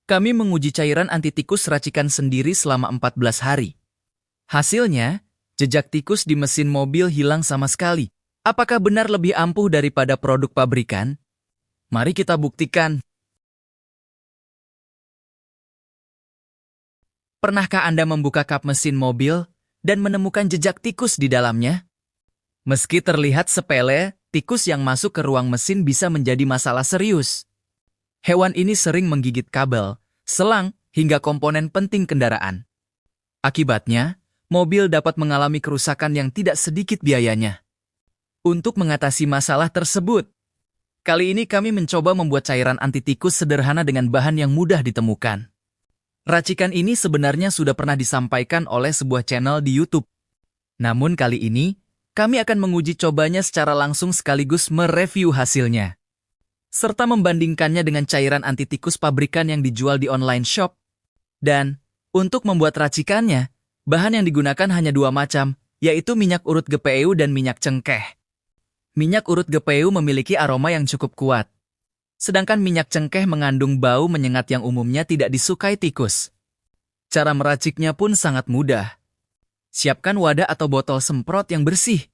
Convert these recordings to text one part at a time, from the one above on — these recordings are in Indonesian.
Kami menguji cairan anti tikus racikan sendiri selama 14 hari. Hasilnya, jejak tikus di mesin mobil hilang sama sekali. Apakah benar lebih ampuh daripada produk pabrikan? Mari kita buktikan. Pernahkah Anda membuka kap mesin mobil dan menemukan jejak tikus di dalamnya? Meski terlihat sepele, tikus yang masuk ke ruang mesin bisa menjadi masalah serius. Hewan ini sering menggigit kabel, selang, hingga komponen penting kendaraan. Akibatnya, mobil dapat mengalami kerusakan yang tidak sedikit biayanya. Untuk mengatasi masalah tersebut, kali ini kami mencoba membuat cairan anti tikus sederhana dengan bahan yang mudah ditemukan. Racikan ini sebenarnya sudah pernah disampaikan oleh sebuah channel di YouTube. Namun kali ini, kami akan menguji cobanya secara langsung sekaligus mereview hasilnya, serta membandingkannya dengan cairan anti tikus pabrikan yang dijual di online shop. Dan, untuk membuat racikannya, bahan yang digunakan hanya dua macam, yaitu minyak urut GPU dan minyak cengkeh. Minyak urut GPU memiliki aroma yang cukup kuat, sedangkan minyak cengkeh mengandung bau menyengat yang umumnya tidak disukai tikus. Cara meraciknya pun sangat mudah. Siapkan wadah atau botol semprot yang bersih.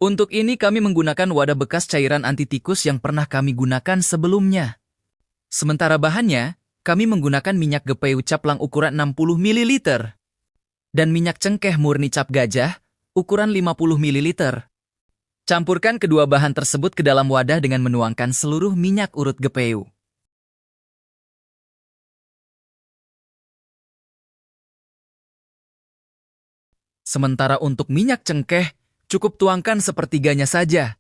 Untuk ini kami menggunakan wadah bekas cairan anti tikus yang pernah kami gunakan sebelumnya. Sementara bahannya, kami menggunakan minyak GPU caplang ukuran 60 ml dan minyak cengkeh murni cap gajah ukuran 50 ml. Campurkan kedua bahan tersebut ke dalam wadah dengan menuangkan seluruh minyak urut GPU. Sementara untuk minyak cengkeh, cukup tuangkan sepertiganya saja.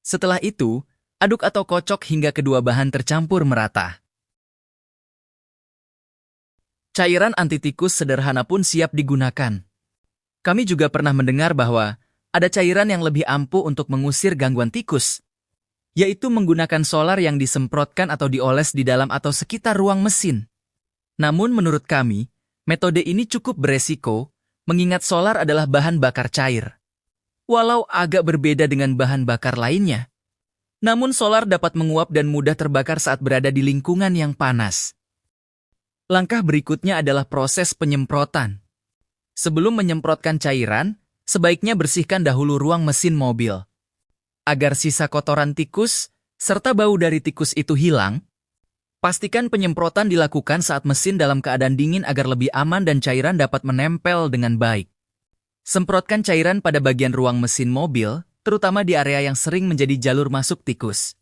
Setelah itu, aduk atau kocok hingga kedua bahan tercampur merata. Cairan anti tikus sederhana pun siap digunakan. Kami juga pernah mendengar bahwa ada cairan yang lebih ampuh untuk mengusir gangguan tikus, yaitu menggunakan solar yang disemprotkan atau dioles di dalam atau sekitar ruang mesin. Namun menurut kami, metode ini cukup beresiko, mengingat solar adalah bahan bakar cair. Walau agak berbeda dengan bahan bakar lainnya, namun solar dapat menguap dan mudah terbakar saat berada di lingkungan yang panas. Langkah berikutnya adalah proses penyemprotan. Sebelum menyemprotkan cairan, sebaiknya bersihkan dahulu ruang mesin mobil. Agar sisa kotoran tikus, serta bau dari tikus itu hilang, pastikan penyemprotan dilakukan saat mesin dalam keadaan dingin agar lebih aman dan cairan dapat menempel dengan baik. Semprotkan cairan pada bagian ruang mesin mobil, terutama di area yang sering menjadi jalur masuk tikus.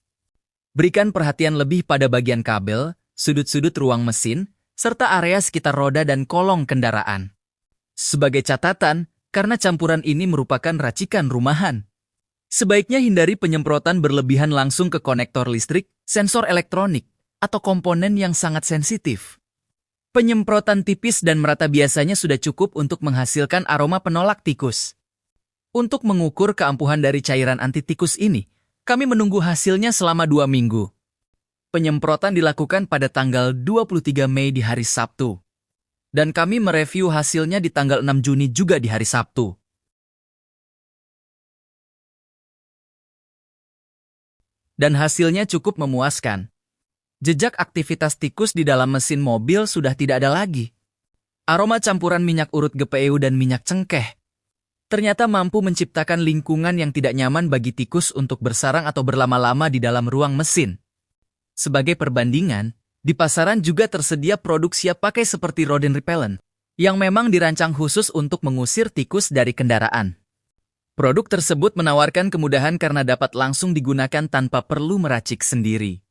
Berikan perhatian lebih pada bagian kabel, sudut-sudut ruang mesin, serta area sekitar roda dan kolong kendaraan. Sebagai catatan, karena campuran ini merupakan racikan rumahan, sebaiknya hindari penyemprotan berlebihan langsung ke konektor listrik, sensor elektronik, atau komponen yang sangat sensitif. Penyemprotan tipis dan merata biasanya sudah cukup untuk menghasilkan aroma penolak tikus. Untuk mengukur keampuhan dari cairan anti tikus ini, kami menunggu hasilnya selama 2 minggu. Penyemprotan dilakukan pada tanggal 23 Mei di hari Sabtu. Dan kami mereview hasilnya di tanggal 6 Juni juga di hari Sabtu. Dan hasilnya cukup memuaskan. Jejak aktivitas tikus di dalam mesin mobil sudah tidak ada lagi. Aroma campuran minyak urut GPU dan minyak cengkeh ternyata mampu menciptakan lingkungan yang tidak nyaman bagi tikus untuk bersarang atau berlama-lama di dalam ruang mesin. Sebagai perbandingan, di pasaran juga tersedia produk siap pakai seperti rodent repellent, yang memang dirancang khusus untuk mengusir tikus dari kendaraan. Produk tersebut menawarkan kemudahan karena dapat langsung digunakan tanpa perlu meracik sendiri.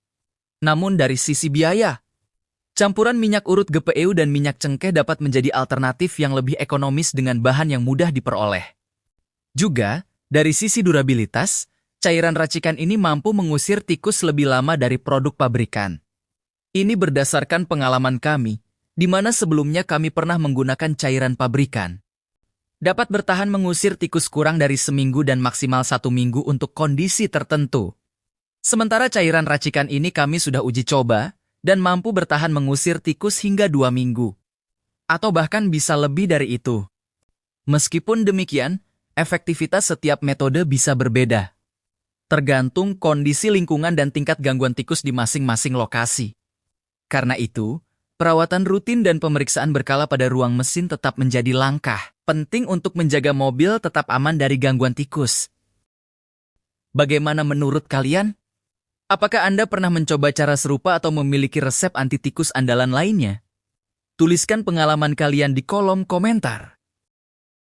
Namun dari sisi biaya, campuran minyak urut GPU dan minyak cengkeh dapat menjadi alternatif yang lebih ekonomis dengan bahan yang mudah diperoleh. Juga, dari sisi durabilitas, cairan racikan ini mampu mengusir tikus lebih lama dari produk pabrikan. Ini berdasarkan pengalaman kami, di mana sebelumnya kami pernah menggunakan cairan pabrikan. Dapat bertahan mengusir tikus kurang dari seminggu dan maksimal 1 minggu untuk kondisi tertentu. Sementara cairan racikan ini kami sudah uji coba dan mampu bertahan mengusir tikus hingga 2 minggu. Atau bahkan bisa lebih dari itu. Meskipun demikian, efektivitas setiap metode bisa berbeda. Tergantung kondisi lingkungan dan tingkat gangguan tikus di masing-masing lokasi. Karena itu, perawatan rutin dan pemeriksaan berkala pada ruang mesin tetap menjadi langkah penting untuk menjaga mobil tetap aman dari gangguan tikus. Bagaimana menurut kalian? Apakah Anda pernah mencoba cara serupa atau memiliki resep anti tikus andalan lainnya? Tuliskan pengalaman kalian di kolom komentar.